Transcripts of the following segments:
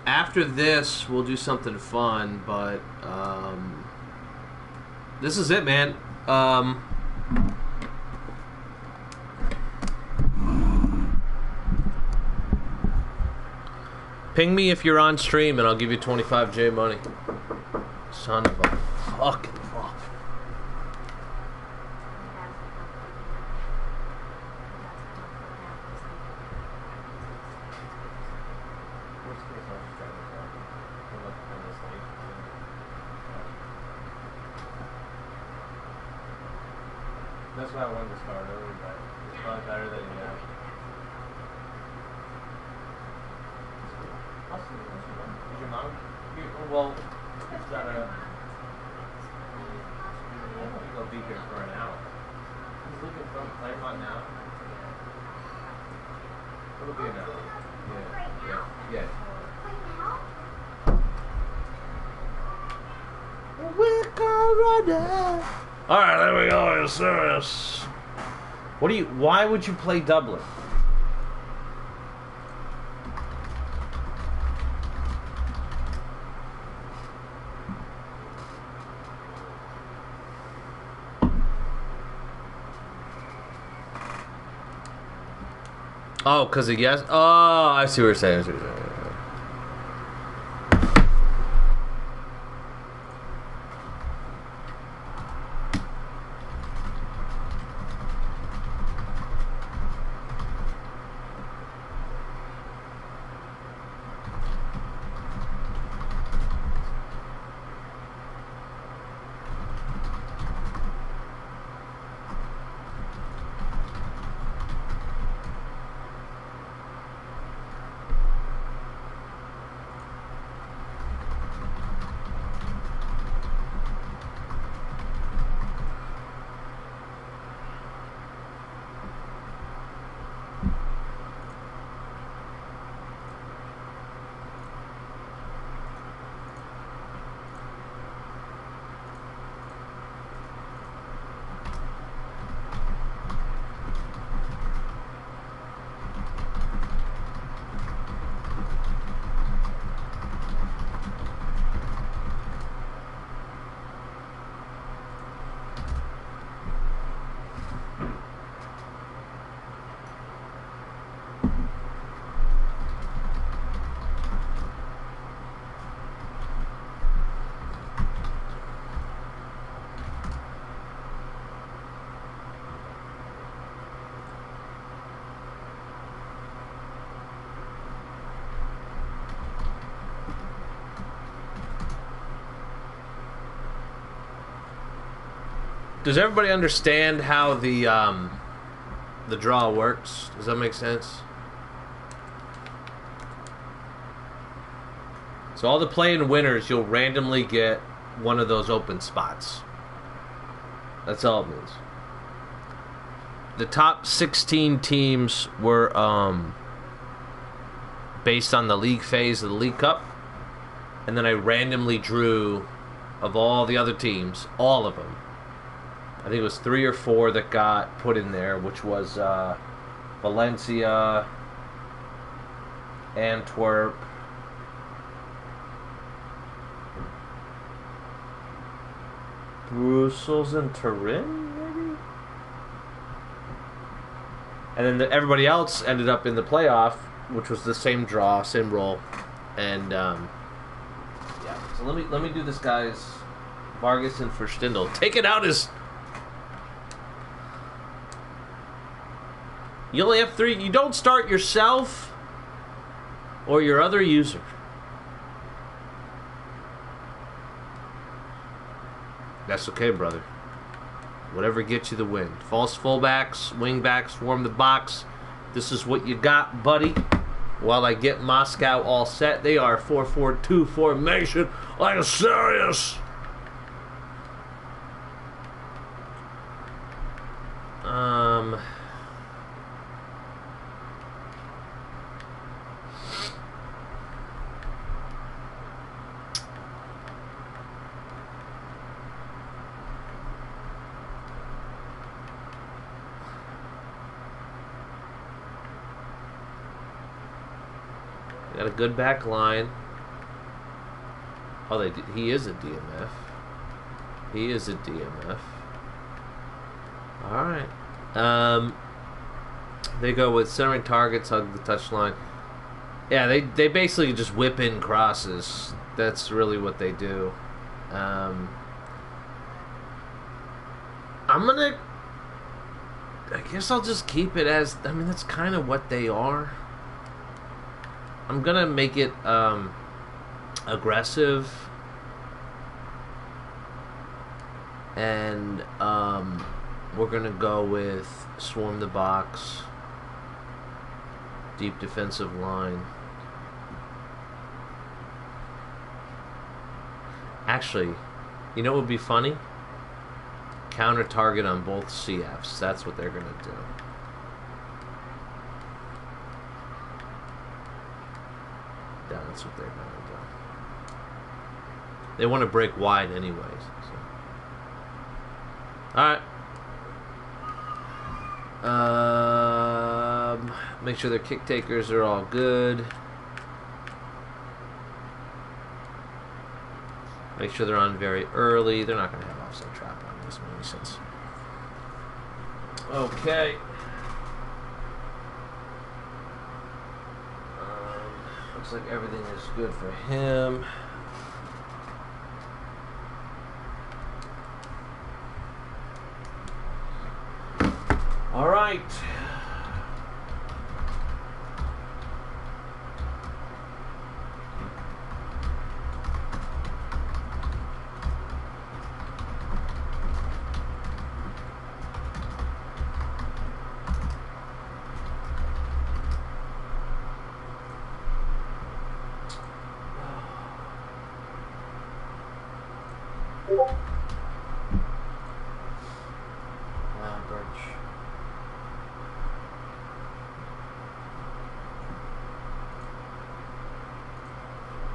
After this, we'll do something fun, but this is it, man. Ping me if you're on stream, and I'll give you 25J money. Son of a fucking fuck. That's why I wanted to start early, but it's probably better than that. I'll see what you want. Is your mom? Well, it's not a... I think he'll be here for an hour. He's looking for Claremont now. It'll be an hour. Yeah. We're gonna... All right, there we go. Yes, serious. What do you? Why would you play Dublin? Oh, because of yes. Oh, I see what you're saying. Does everybody understand how the draw works? Does that make sense? So all the play-in winners, you'll randomly get one of those open spots. That's all it means. The top 16 teams were based on the league phase of the League Cup. And then I randomly drew, of all the other teams, all of them. I think it was 3 or 4 that got put in there, which was Valencia, Antwerp, Brussels, and Turin, maybe? And then everybody else ended up in the playoff, which was the same draw, same roll. And, yeah. So let me do this guy's Vargas and Verstindel. Take it out as... You only have 3. You don't start yourself or your other user. That's okay, brother. Whatever gets you the win. False fullbacks, wingbacks, warm the box. This is what you got, buddy. While I get Moscow all set, they are 4-4-2 formation. Like a serious. Got a good back line. Oh, he is a DMF. He is a DMF. Alright. They go with centering targets, hug the touchline. Yeah, they basically just whip in crosses. That's really what they do. I guess I'll just keep it as, I mean, that's kind of what they are. I'm gonna make it aggressive, and we're gonna go with swarm the box, deep defensive line. Actually, you know what would be funny? Counter target on both CFs. That's what they're gonna do. Yeah, that's what they're gonna do. They want to break wide anyways. So. All right. Make sure their kick takers are all good. Make sure they're on very early. They're not going to have offside trap on. Doesn't make any sense. Okay. Looks like everything is good for him. All right.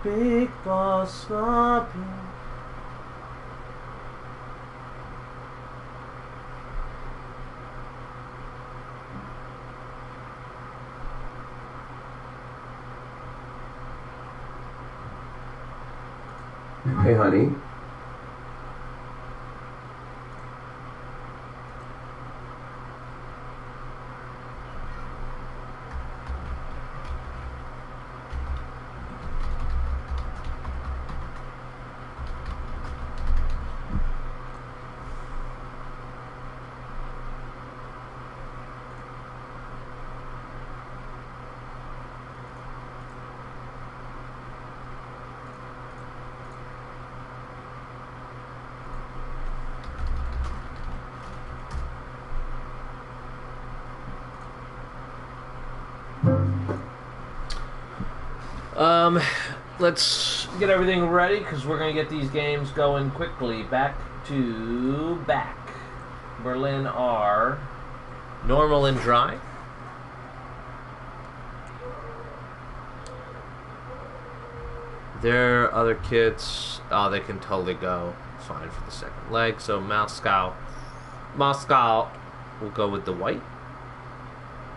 Big ball sloppy. Hey, honey. Let's get everything ready because we're going to get these games going quickly. Back to back. Berlin are normal and dry. Their other kits, they can totally go fine for the second leg. So Moscow will go with the white.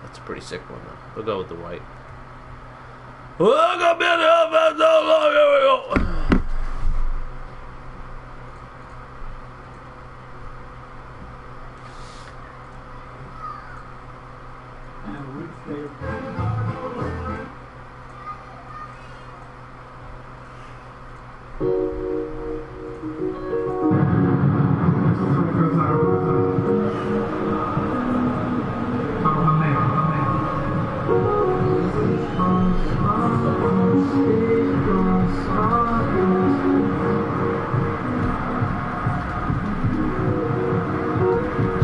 That's a pretty sick one though. We'll go with the white. Look up in the offense, here we go.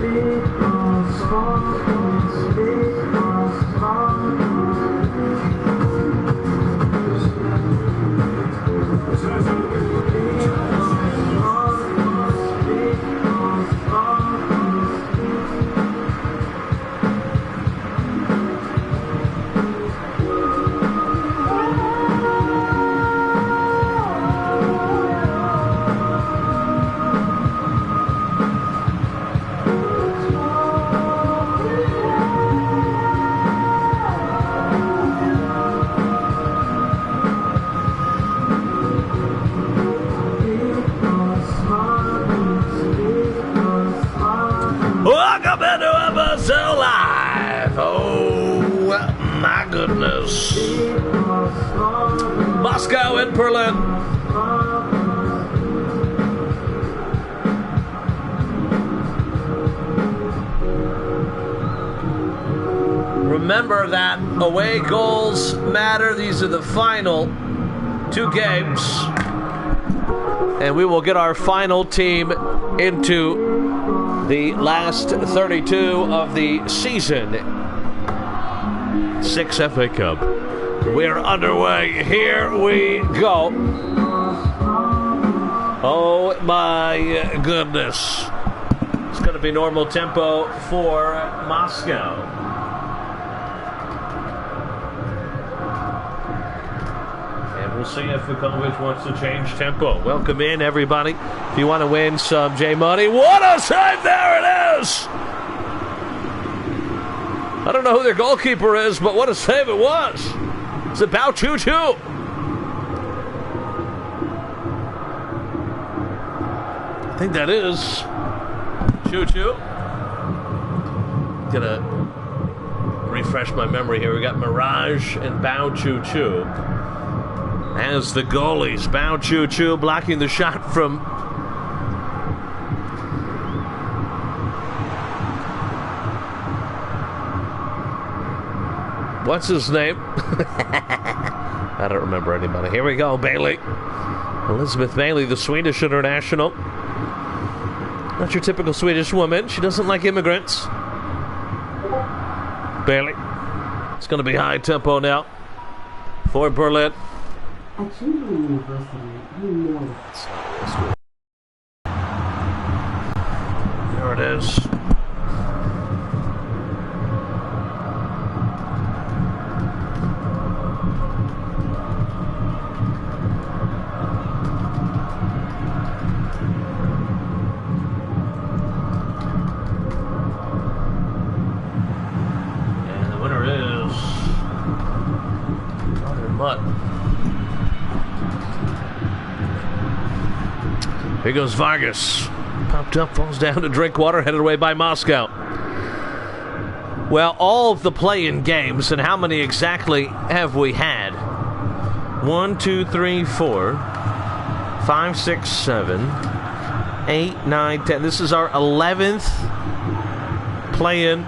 Big balls, small balls, big balls, small my goodness. Moscow and Berlin. Remember that away goals matter. These are the final 2 games. And we will get our final team into the last 32 of the season. 6 FA Cup. We're underway. Here we go. Oh my goodness. It's going to be normal tempo for Moscow. We'll see if Vukovic wants to change tempo. Welcome in, everybody. If you want to win some J-Money. What a save! There it is! I don't know who their goalkeeper is, but what a save it was. It's about 2-2. I think that is 2-2. Gonna refresh my memory here. We got Mirage and Bao Chu-Chu as the goalies. Bao Chu-Chu blocking the shot from what's his name? I don't remember anybody. Here we go, Bailey. Elizabeth Bailey, the Swedish international. Not your typical Swedish woman. She doesn't like immigrants. Bailey. It's going to be high tempo now for Berlin. At Chamberlain University, you know It's not real school. There it is. And the winner is Brother Mutt. Here goes Vargas. Popped up, falls down to drink water, headed away by Moscow. Well, all of the play-in games, and how many exactly have we had? 1, 2, 3, 4, 5, 6, 7, 8, 9, 10. This is our 11th play-in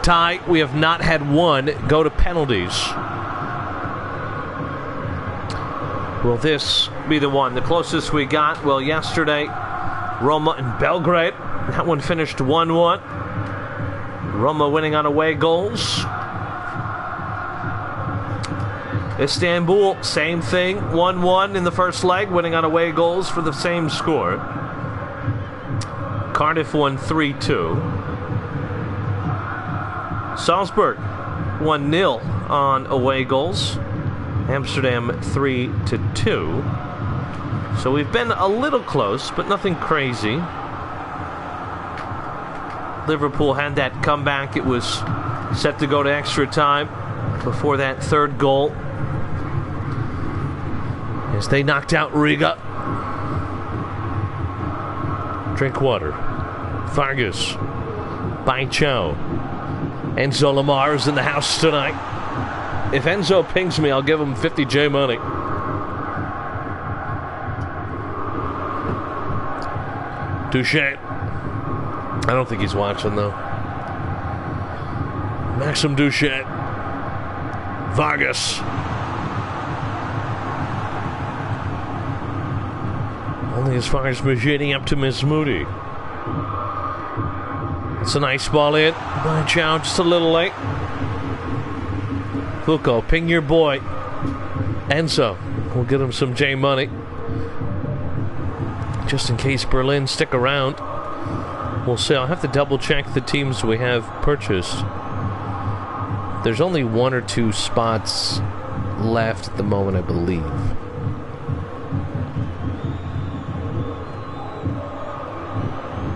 tie. We have not had one go to penalties. Will this be the one? The closest we got, well, yesterday, Roma and Belgrade. That one finished 1-1. Roma winning on away goals. Istanbul, same thing. 1-1 in the first leg, winning on away goals for the same score. Cardiff won 3-2. Salzburg 1-0 on away goals. Amsterdam 3-2. So we've been a little close, but nothing crazy. Liverpool had that comeback. It was set to go to extra time before that third goal, as they knocked out Riga. Drink water. Vargas. Baichou. Enzo Lamar is in the house tonight. If Enzo pings me, I'll give him 50 J money. Touche. I don't think he's watching, though. Maxim Duchet. Vargas. Only as far as Majini up to Ms. Moody. It's a nice ball in. Baichou just a little late. Fuko, ping your boy. Enzo. We'll get him some J money. Just in case Berlin stick around. We'll see. I'll have to double check the teams we have purchased. There's only 1 or 2 spots left at the moment, I believe.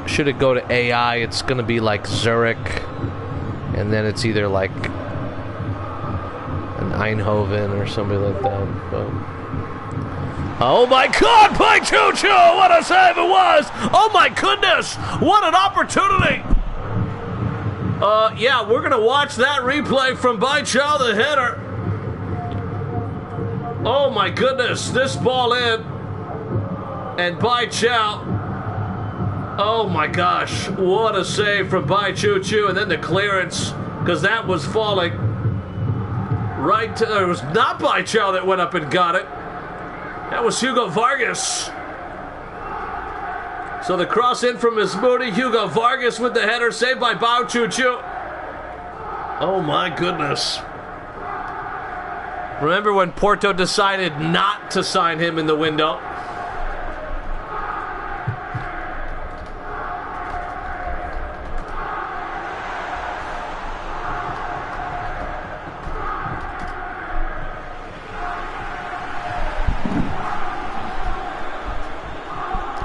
Should it go to AI, it's going to be like Zurich. And then it's either like an Eindhoven or something like that. But oh my God, by Choo-Choo! What a save it was! Oh my goodness! What an opportunity! Yeah, we're going to watch that replay from Baichao, the header. Oh, my goodness. This ball in. And Baichao. Oh, my gosh. What a save from Bai Choo Choo. And then the clearance, because that was falling right to... It was not Baichao that went up and got it. That was Hugo Vargas. So the cross in from Moody. Hugo Vargas with the header, saved by Bai Choo Choo. Oh, my goodness. Remember when Porto decided not to sign him in the window?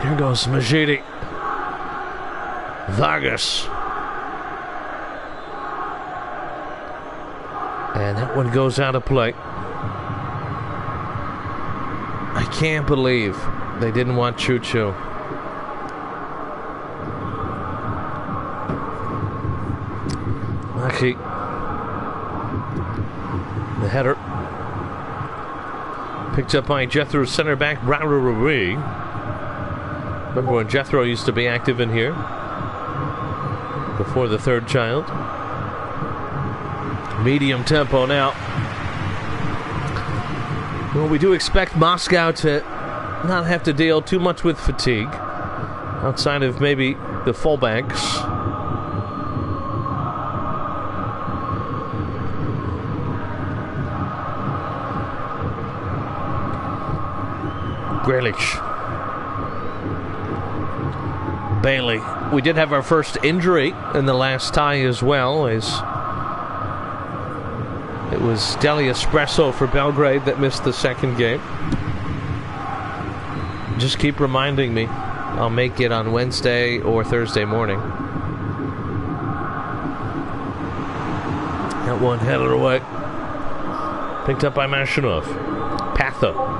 Here goes Majidi. Vargas. And that one goes out of play. I can't believe they didn't want Choo Choo. Lucky. The header. Picked up by Jethro's center back, Raruri. Remember when Jethro used to be active in here? Before the third child. Medium tempo now. Well, we do expect Moscow to not have to deal too much with fatigue. Outside of maybe the fullbacks. Grealish. Bailey. We did have our first injury in the last tie as well, as it was Deli Espresso for Belgrade that missed the second game. Just keep reminding me. I'll make it on Wednesday or Thursday morning. That one headed away. Picked up by Mashinov. Patho.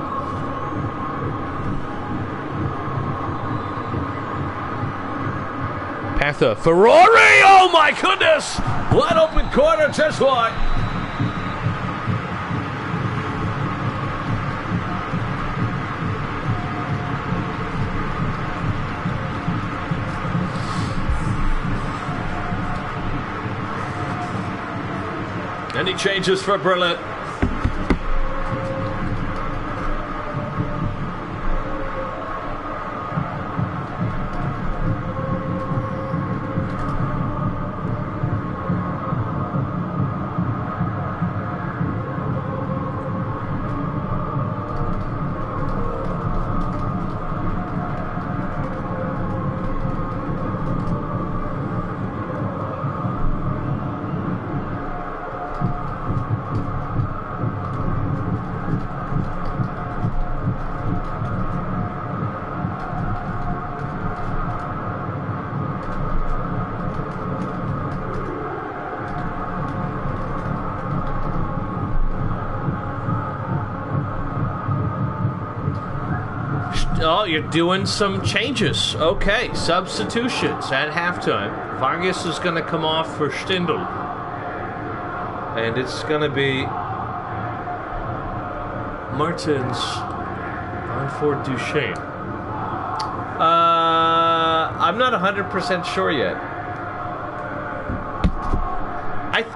Patha. Ferrari! Oh my goodness! Wide open corner, just wide. Any changes for Berlin? Oh, you're doing some changes. Okay, substitutions at halftime. Vargas is going to come off for Stindl. And it's going to be Martins on for Duchesne. I'm not 100% sure yet.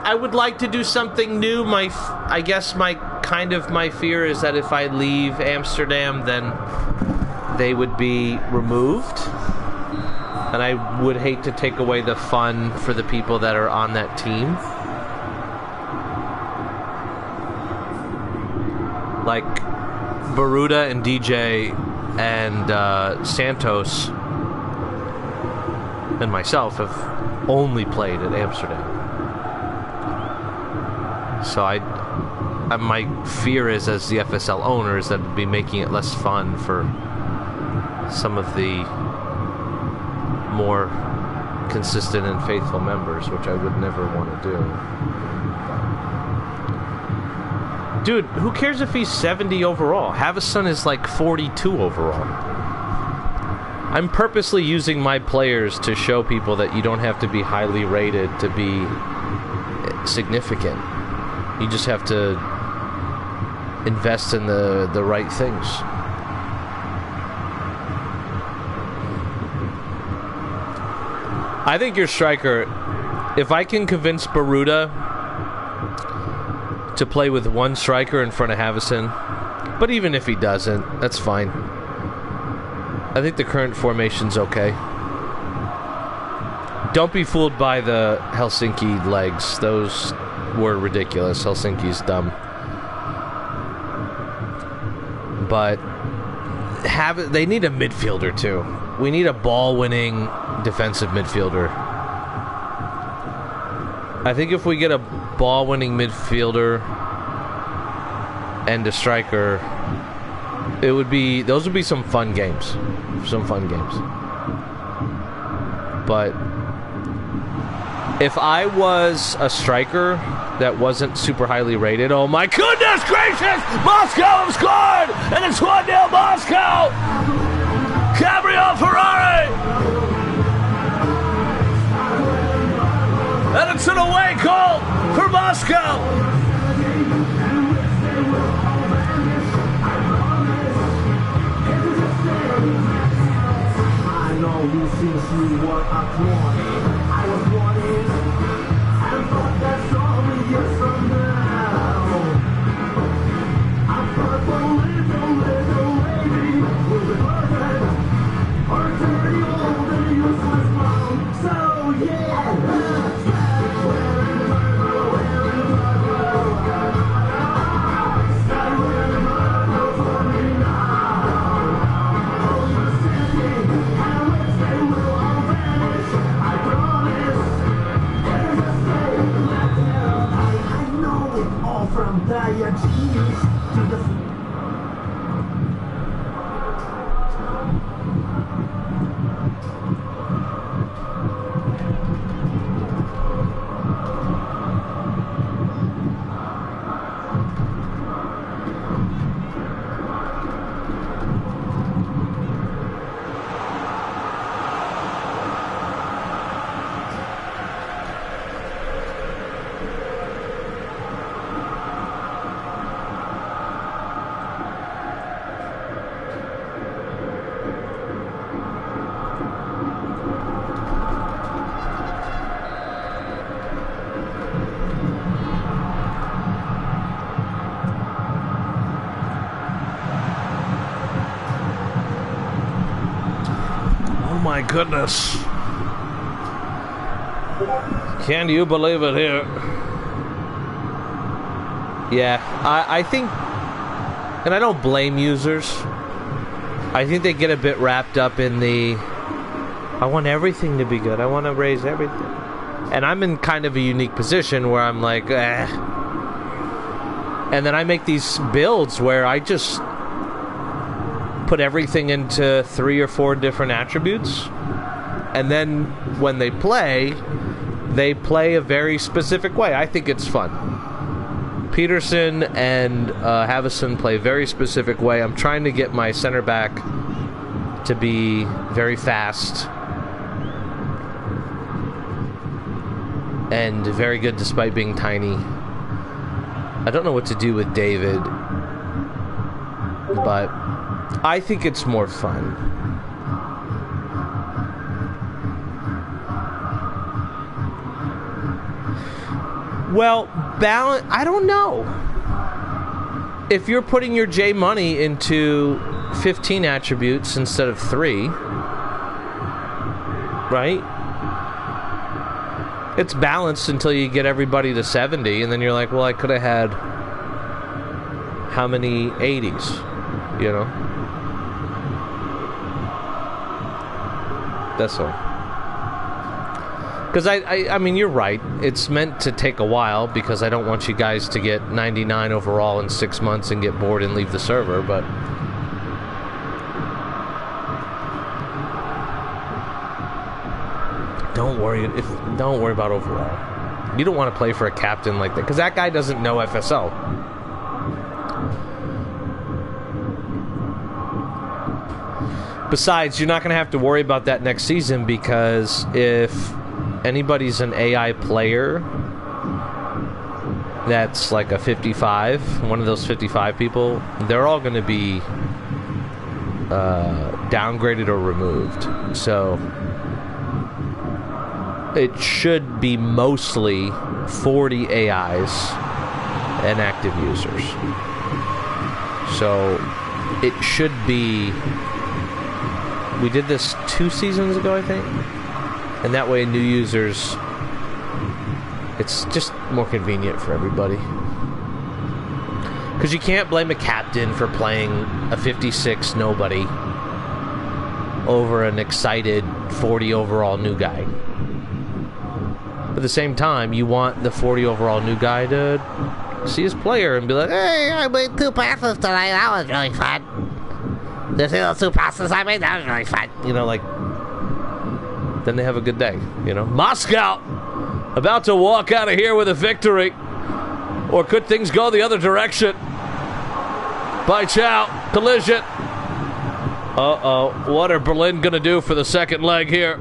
I would like to do something new. I guess my fear is that if I leave Amsterdam, then they would be removed, and I would hate to take away the fun for the people that are on that team. Like Baruda and DJ and Santos and myself have only played at Amsterdam, so my fear is, as the FSL owner, is that it'd be making it less fun for some of the more consistent and faithful members, which I would never want to do. Dude, who cares if he's 70 overall? Havison is like 42 overall. I'm purposely using my players to show people that you don't have to be highly rated to be significant. You just have to invest in the right things. I think your striker, if I can convince Baruta to play with one striker in front of Havison, but even if he doesn't, that's fine. I think the current formation's okay. Don't be fooled by the Helsinki legs. Those were ridiculous. Helsinki's dumb. But they need a midfielder too. We need a ball-winning defensive midfielder. I think if we get a ball-winning midfielder and a striker, those would be some fun games. Some fun games. But if I was a striker that wasn't super highly rated, oh my goodness gracious! Moscow have scored! And it's 1-0 Moscow! Gabriel Ferrari! And it's an away goal for Moscow! I know you since you were up morning. I was wanting and thought that's only years from now. I thought the little lady will be perfect. Or dirty old and useless mom. So yeah. From Diogenes to the My goodness. Can you believe it here? Yeah, I think, and I don't blame users, I think they get a bit wrapped up in I want everything to be good. I want to raise everything. And I'm in kind of a unique position where I'm like, eh. And then I make these builds where I just put everything into 3 or 4 different attributes, and then when they play a very specific way. I think it's fun. Peterson and Havison play a very specific way. I'm trying to get my center back to be very fast and very good despite being tiny. I don't know what to do with David, but I think it's more fun. Well, balance, I don't know. If you're putting your J money into 15 attributes instead of 3, right? It's balanced until you get everybody to 70, and then you're like, well, I could have had how many 80s, you know? That's all. Because I mean, you're right. It's meant to take a while because I don't want you guys to get 99 overall in 6 months and get bored and leave the server, but don't worry about overall. You don't want to play for a captain like that because that guy doesn't know FSL. Besides, you're not going to have to worry about that next season, because if anybody's an AI player that's like a 55, one of those 55 people, they're all going to be downgraded or removed. So it should be mostly 40 AIs and active users. So it should be... We did this 2 seasons ago, I think. And that way, new users... It's just more convenient for everybody. Because you can't blame a captain for playing a 56 nobody over an excited 40 overall new guy. But at the same time, you want the 40 overall new guy to see his player and be like, hey, I made 2 passes tonight. That was really fun. You see those 2 passes I made? That was really fun. You know, like, then they have a good day, you know? Moscow about to walk out of here with a victory. Or could things go the other direction? By Chow, collision. Uh-oh, what are Berlin going to do for the second leg here?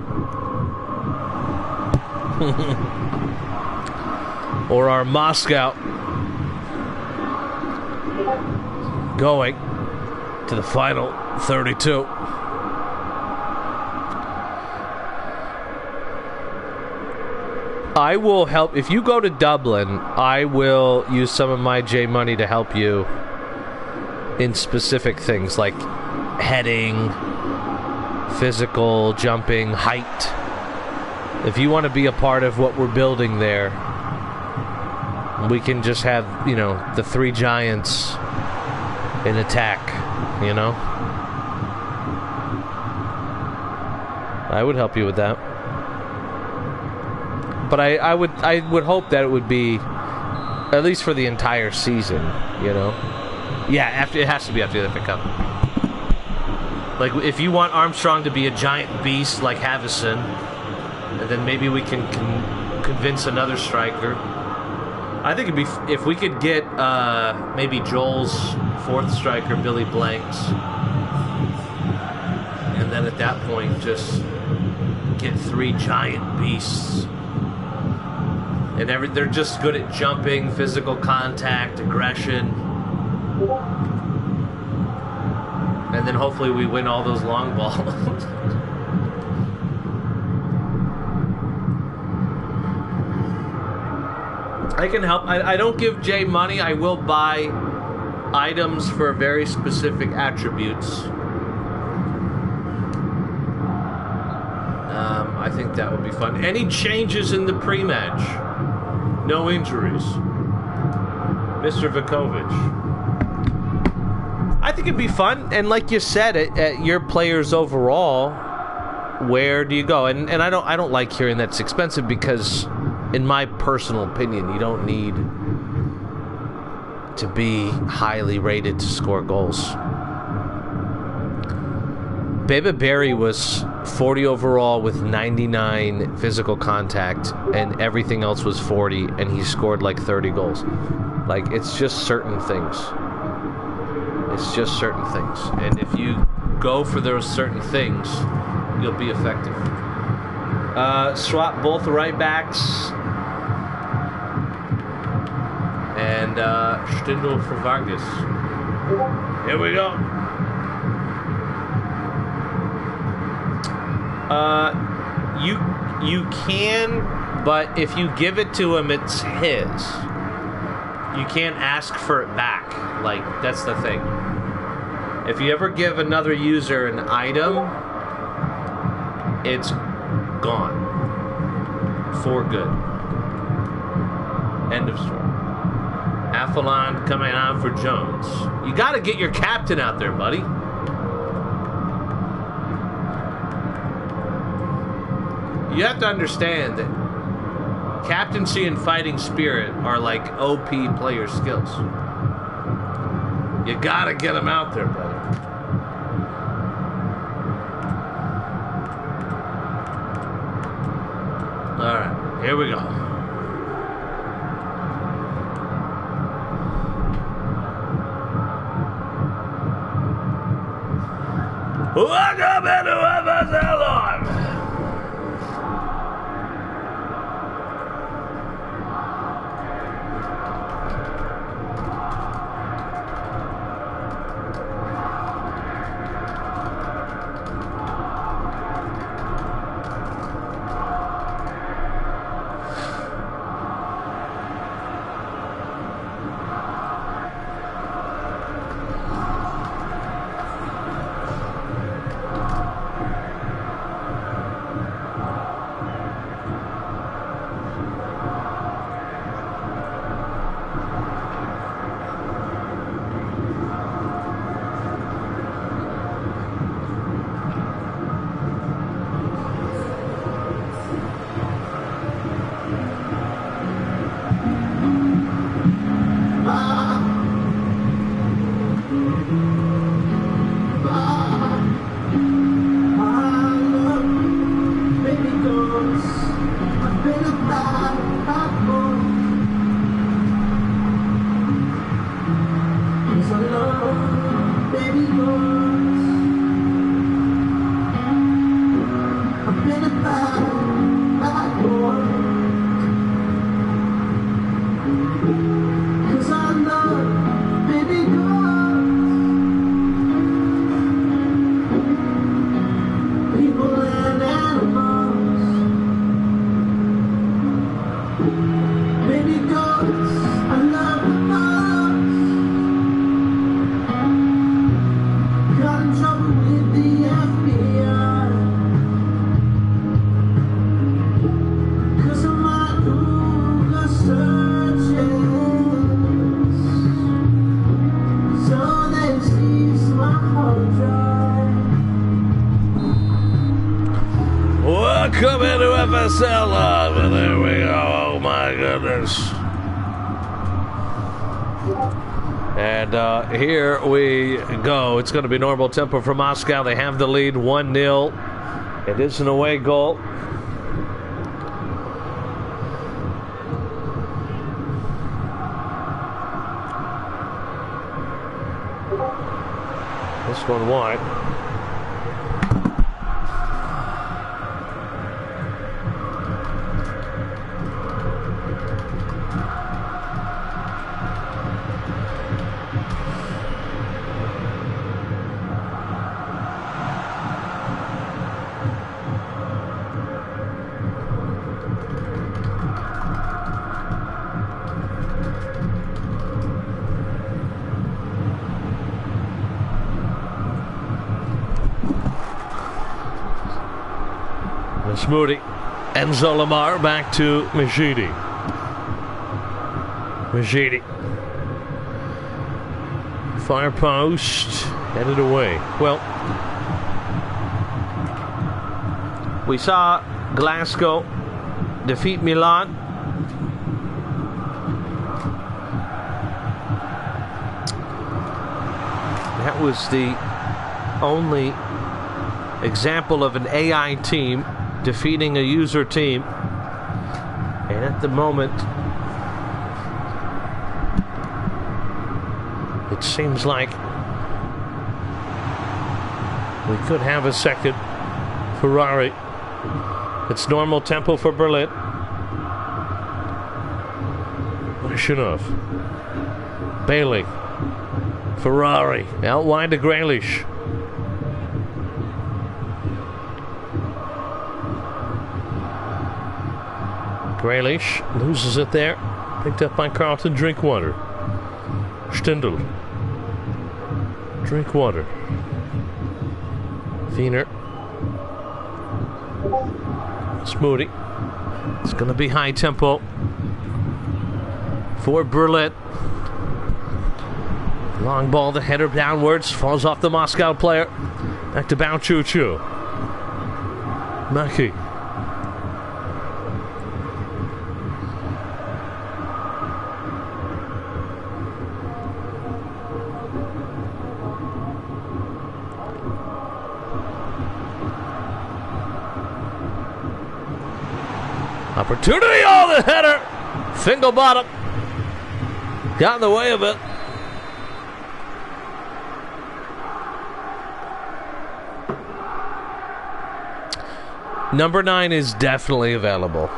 Or are Moscow going to the final 32? I will help. If you go to Dublin, I will use some of my J money to help you in specific things like heading, physical, jumping, height. If you want to be a part of what we're building there, we can just have, you know, the 3 giants in attack, you know? I would help you with that. But I would hope that it would be at least for the entire season, you know? Yeah, it has to be after the FA Cup. Like, if you want Armstrong to be a giant beast like Havison, and then maybe we can convince another striker. I think it'd be if we could get maybe Joel's 4th striker, Billy Blanks, and then at that point just get 3 giant beasts. And they're just good at jumping, physical contact, aggression. And then hopefully we win all those long balls. I can help. I don't give Jay money. I will buy items for very specific attributes. I think that would be fun. Any changes in the pre-match? No injuries. Mr. Vukovic. I think it'd be fun. And like you said, at your players overall, where do you go? And I don't like hearing that it's expensive because, in my personal opinion, you don't need to be highly rated to score goals. Beba Berry was 40 overall with 99 physical contact, and everything else was 40, and he scored like 30 goals. Like, it's just certain things. It's just certain things. And if you go for those certain things, you'll be effective. Swap both right backs. And Stindl for Vargas. Here we go. You can, but if you give it to him, it's his. You can't ask for it back. Like, that's the thing. If you ever give another user an item, it's gone. For good. End of story. Athlon coming on for Jones. You got to get your captain out there, buddy. You have to understand that captaincy and fighting spirit are like OP player skills. You got to get them out there, buddy. All right, here we go. Welcome into FSL Live. Welcome into FSL Live, and there we go. Oh my goodness. And here we go. It's going to be normal tempo for Moscow. They have the lead 1-0. It is an away goal. This one wide. Moody and Zolamar back to Majidi. Far post, headed away. Well, we saw Glasgow defeat Milan. That was the only example of an AI team defeating a user team, and at the moment it seems like we could have a second Ferrari. It's normal tempo for Berlin. Shinov, Bailey, Ferrari out wide to Grealish. Grealish loses it there. Picked up by Carlton Drinkwater. Stindl. Drinkwater. Wiener. Smoody. It's going to be high tempo for Berlin. Long ball, the header downwards. Falls off the Moscow player. Back to Bao Choo Choo. Maki. Opportunity, oh, the header! Fingal bottom. Got in the way of it. Number 9 is definitely available.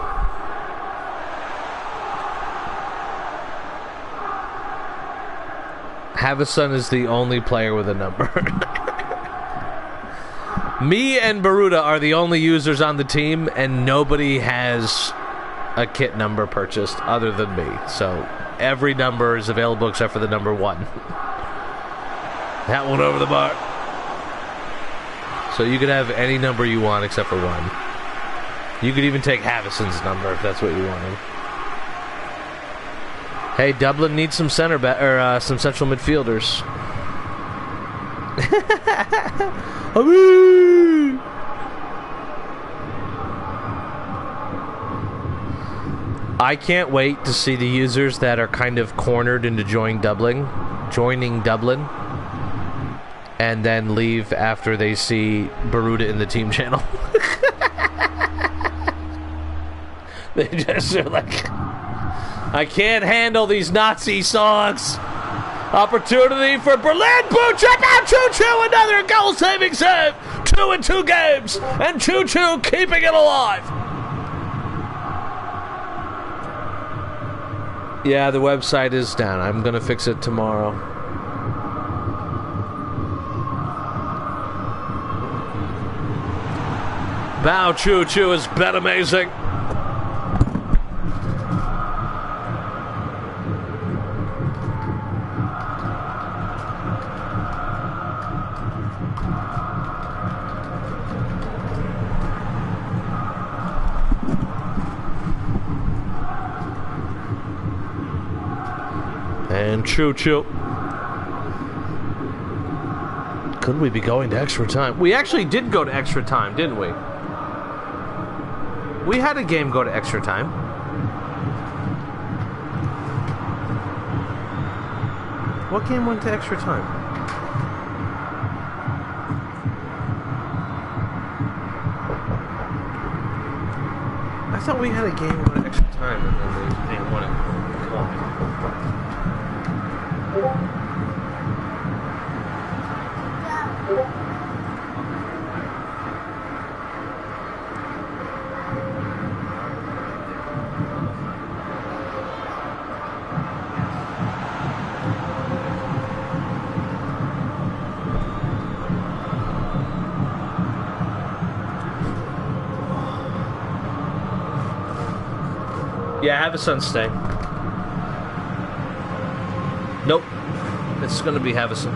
Havison is the only player with a number. Me and Baruda are the only users on the team, and nobody has a kit number purchased other than me. So every number is available except for the number 1. That one over the bar. So you could have any number you want except for 1. You could even take Havison's number if that's what you wanted. Hey, Dublin needs some some central midfielders. I can't wait to see the users that are kind of cornered into joining Dublin, and then leave after they see Baruda in the team channel. They just are like, I can't handle these Nazi songs. Opportunity for Berlin. Boom, check out Choo-Choo. Another goal-saving save. 2 in 2 games. And Choo-Choo keeping it alive. Yeah, the website is down. I'm going to fix it tomorrow. Bow Choo-Choo has been amazing. And Choo-Choo. Could we be going to extra time? We actually did go to extra time, didn't we? We had a game go to extra time. What game went to extra time? I thought we had a game go to extra time and then they won it. Yeah, have a son stay. Nope. It's gonna be Havison.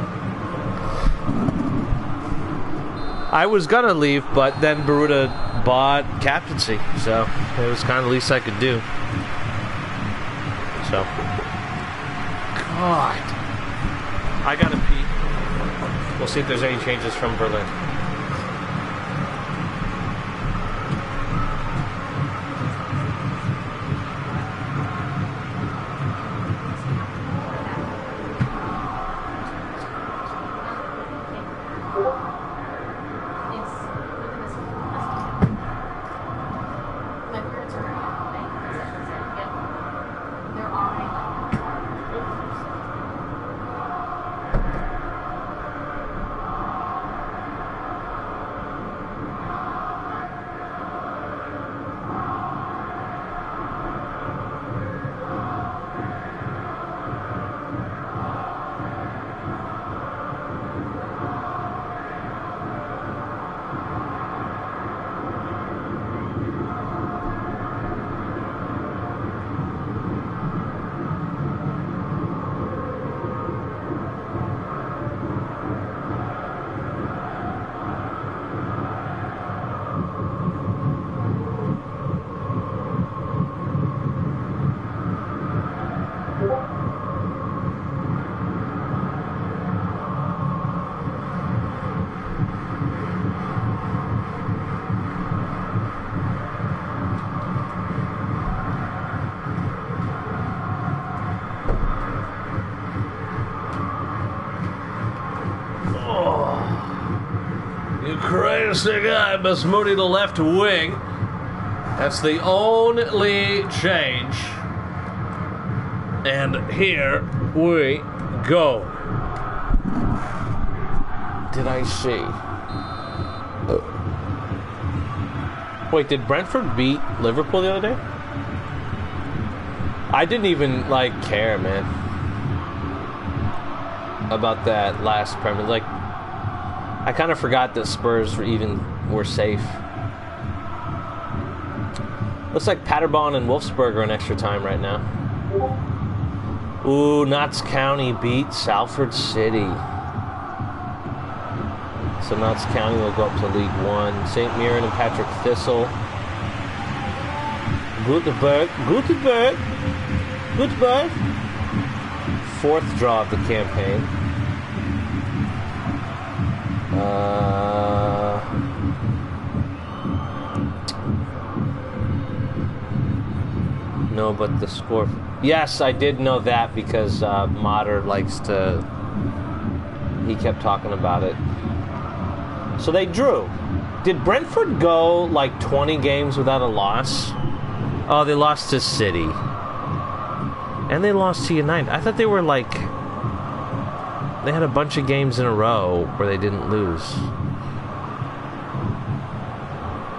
I was gonna leave, but then Baruda bought captaincy, so it was kind of the least I could do. So, God, I gotta pee. We'll see if there's any changes from Berlin. Crazy guy, Miss Moody, the left wing. That's the only change. And here we go. Did I see? Wait, did Brentford beat Liverpool the other day? I didn't even, like, care, man, about that last Premier. Like, I kind of forgot that Spurs were safe. Looks like Paderborn and Wolfsburg are in extra time right now. Ooh, Notts County beat Salford City. So Notts County will go up to League One. St. Mirren and Patrick Thistle. Gutenberg. Fourth draw of the campaign. No, but the score. Yes, I did know that because Mater likes to. He kept talking about it. So they drew. Did Brentford go like 20 games without a loss? Oh, they lost to City. And they lost to United. I thought they were like... They had a bunch of games in a row where they didn't lose.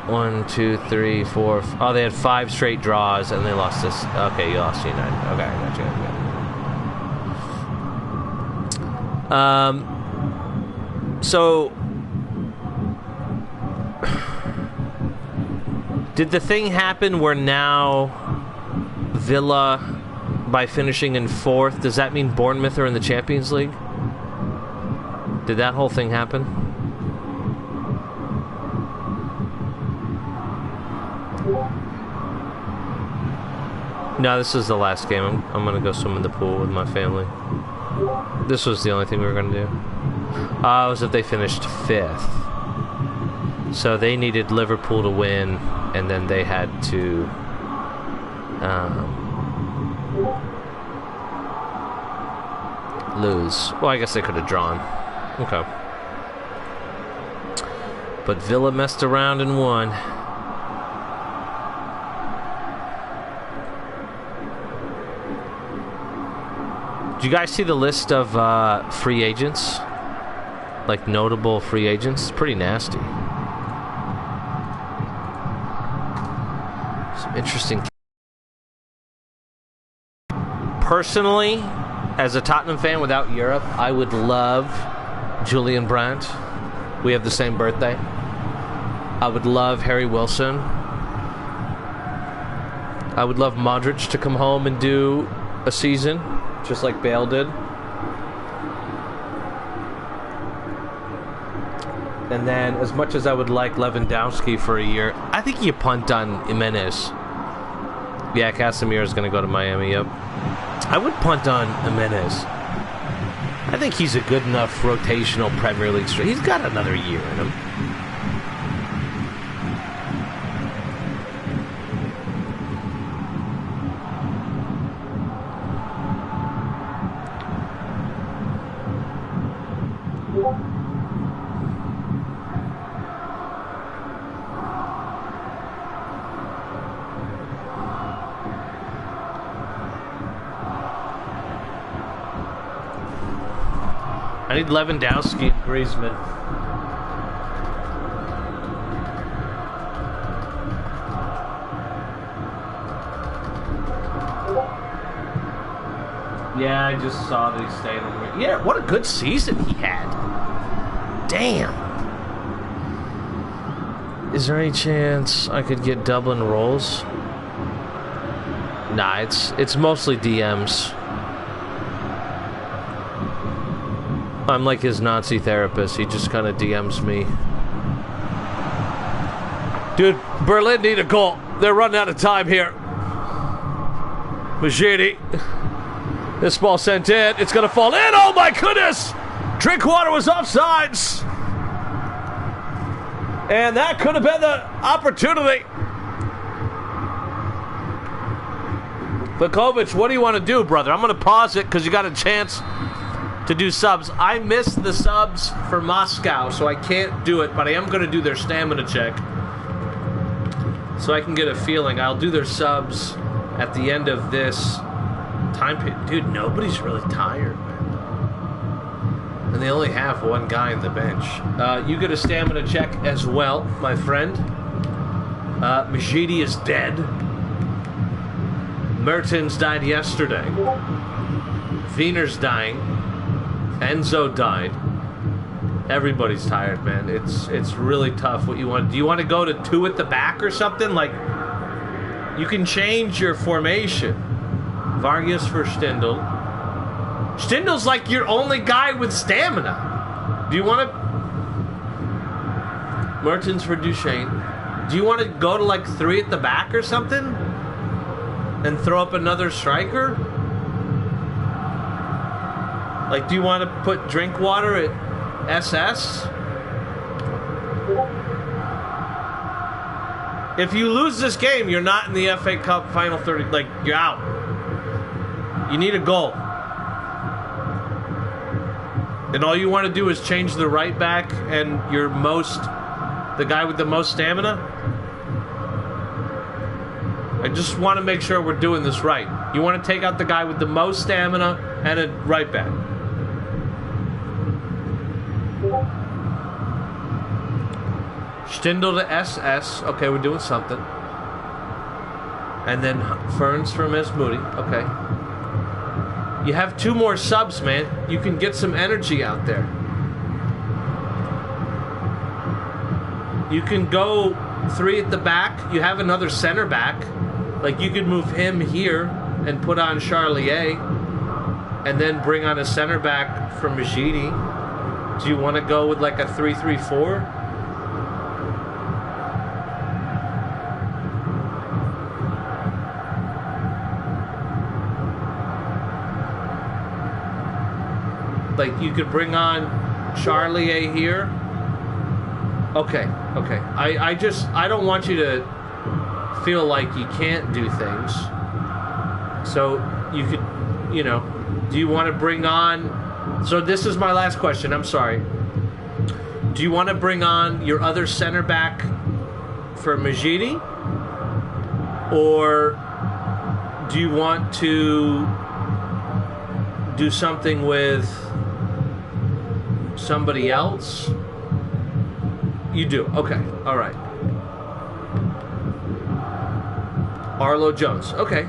1, 2, 3, 4... Oh, they had 5 straight draws and they lost this. Okay, you lost to United. Okay, I got you. So... Did the thing happen where now Villa, by finishing in 4th, does that mean Bournemouth are in the Champions League? Did that whole thing happen? No, this is the last game. I'm going to go swim in the pool with my family. This was the only thing we were going to do. It was if they finished 5th. So they needed Liverpool to win, and then they had to lose. Well, I guess they could have drawn. Okay. But Villa messed around and won. Did you guys see the list of free agents? Like notable free agents? It's pretty nasty. Interesting. Personally, as a Tottenham fan without Europe, I would love Julian Brandt. We have the same birthday. I would love Harry Wilson. I would love Modric to come home and do a season, just like Bale did. And then, as much as I would like Lewandowski for a year, I think you punt on Jimenez. Yeah, Casemiro is going to go to Miami, yep. I would punt on Jimenez. I think he's a good enough rotational Premier League striker. He's got another year in him. I need Lewandowski and Griezmann. Yeah, I just saw that he stayed on. Yeah, what a good season he had. Damn. Is there any chance I could get Dublin rolls? Nah, it's mostly DMs. I'm like his Nazi therapist. He just kind of DMs me. Dude, Berlin need a goal. They're running out of time here. Majidi. This ball sent in. It's going to fall in. Oh, my goodness. Drinkwater was offsides. And that could have been the opportunity. Vukovic, what do you want to do, brother? I'm going to pause it because you got a chance to do subs. I missed the subs for Moscow, so I can't do it, but I am going to do their stamina check so I can get a feeling. I'll do their subs at the end of this time period. Dude, nobody's really tired, man. And they only have one guy on the bench. You get a stamina check as well, my friend. Majidi is dead. Mertens died yesterday. Wiener's dying. Enzo died. Everybody's tired, man. It's really tough. What you want? Do you want to go to 2 at the back or something? Like, you can change your formation. Vargas for Stindl. Stindl's like your only guy with stamina. Do you want to? Mertens for Duchesne. Do you want to go to like 3 at the back or something? And throw up another striker? Like, do you want to put Drinkwater at SS? If you lose this game, you're not in the FA Cup final 30. Like, you're out. You need a goal. And all you want to do is change the right back and the guy with the most stamina? I just want to make sure we're doing this right. You want to take out the guy with the most stamina and a right back. Stindl to SS. Okay, we're doing something. And then Ferns for Miss Moody. Okay. You have 2 more subs, man. You can get some energy out there. You can go 3 at the back. You have another center back. Like, you could move him here and put on Charlier and then bring on a center back for Majidi. Do you want to go with like a 3-3-4? Like, you could bring on Charlier here. Okay. I don't want you to feel like you can't do things. So you could, do you want to bring on... So this is my last question, I'm sorry. Do you want to bring on your other center back for Majidi? Or do you want to do something with somebody else? You do. Okay. All right. Arlo Jones. Okay.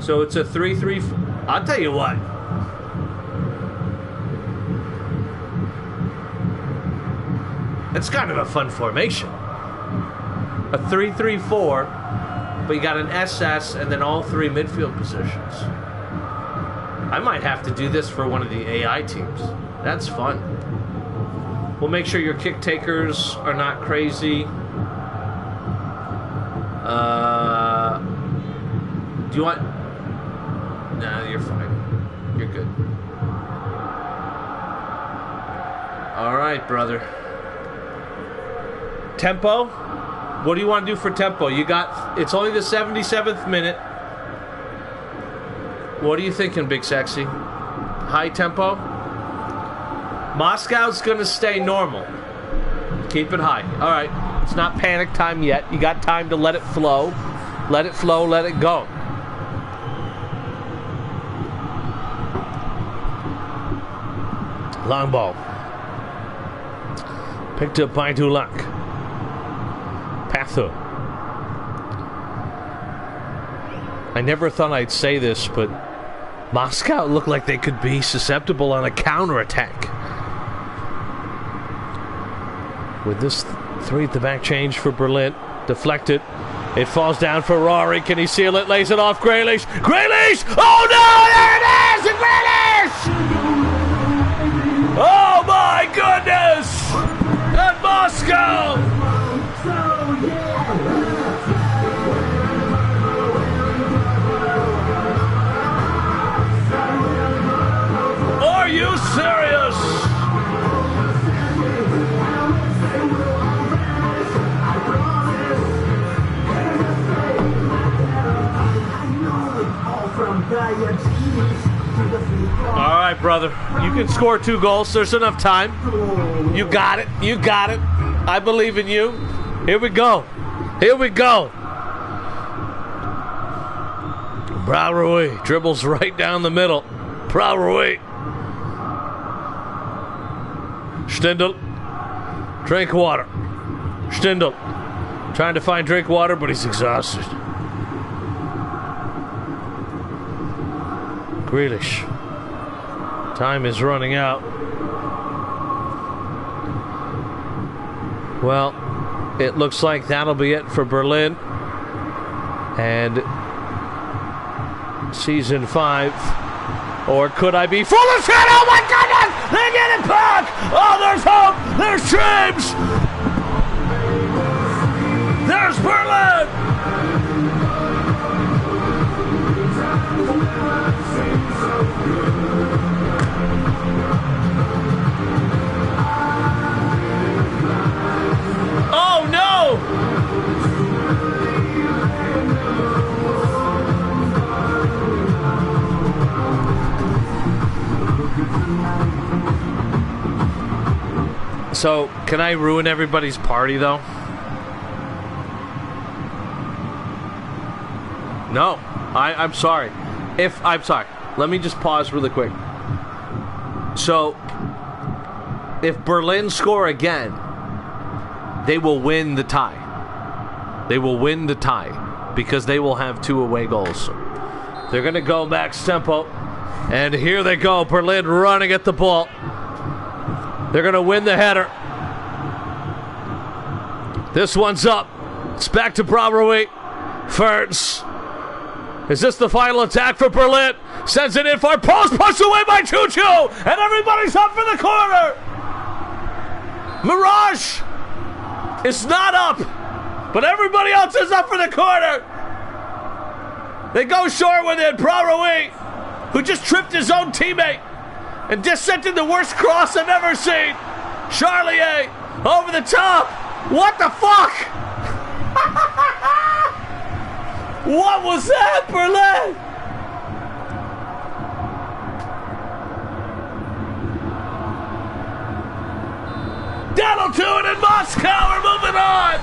So it's a 3-3. I'll tell you what. It's kind of a fun formation. A 3-3-4, but you got an SS and then all 3 midfield positions. I might have to do this for one of the AI teams. That's fun. We'll make sure your kick takers are not crazy. Do you want... Nah, you're fine. You're good. All right, brother. Tempo? What do you want to do for tempo? You got... It's only the 77th minute. What are you thinking, Big Sexy? High tempo? Moscow's going to stay normal. Keep it high. All right. It's not panic time yet. You got time to let it flow. Let it flow. Let it go. Long ball. Picked up by Dulac. Patho. I never thought I'd say this, but Moscow looked like they could be susceptible on a counterattack. With this 3 at the back change for Berlin. Deflected. It falls down for Rory. Can he seal it? Lays it off Grealish. Grealish! Oh no! There it is! Grealish! Oh my goodness! At Moscow! Are you serious? All right, brother. You can score 2 goals. There's enough time. You got it. You got it. I believe in you. Here we go. Here we go. Brau dribbles right down the middle. Brau. Stindl. Drinkwater. Stindl. Trying to find drink water, but he's exhausted. Grealish. Time is running out. Well, it looks like that'll be it for Berlin. And season 5. Or could I be full of shit? Oh my goodness! They get it back! Oh, there's hope! There's dreams! There's Berlin! Oh no! So, can I ruin everybody's party, though? No. I'm sorry. I'm sorry. Let me just pause really quick. So, if Berlin score again, they will win the tie. They will win the tie because they will have 2 away goals. They're going to go max tempo. And here they go. Berlin running at the ball. They're going to win the header. This one's up. It's back to Brabery. Ferns. Is this the final attack for Berlin? Sends it in for post. Pushed away by Choo-Choo. And everybody's up for the corner. Mirage is not up. But everybody else is up for the corner. They go short with it. Brabery, who just tripped his own teammate. And just sent in the worst cross I've ever seen. Charlier over the top. What the fuck? What was that, Berlin? That'll do it in Moscow. We're moving on.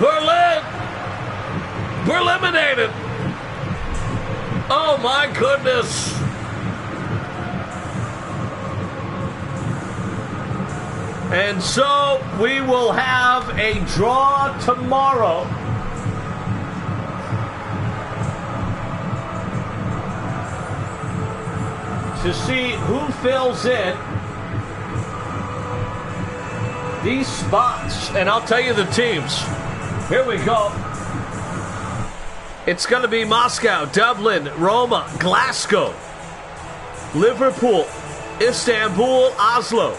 Berlin. We're eliminated. Oh my goodness. And so we will have a draw tomorrow. To see who fills in these spots. And I'll tell you the teams. Here we go. It's going to be Moscow, Dublin, Roma, Glasgow, Liverpool, Istanbul, Oslo,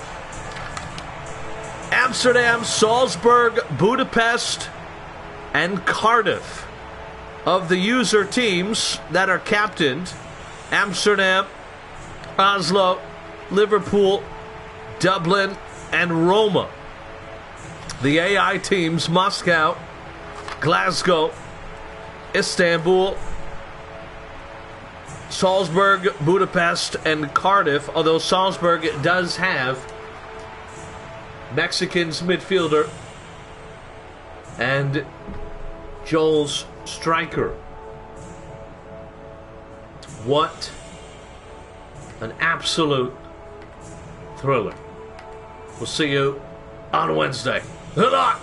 Amsterdam, Salzburg, Budapest, and Cardiff. Of the user teams that are captained, Amsterdam, Oslo, Liverpool, Dublin, and Roma. The AI teams, Moscow, Glasgow, Istanbul, Salzburg, Budapest, and Cardiff, although Salzburg does have Mexican's midfielder and Joel's striker. What an absolute thriller. We'll see you on Wednesday. Good luck.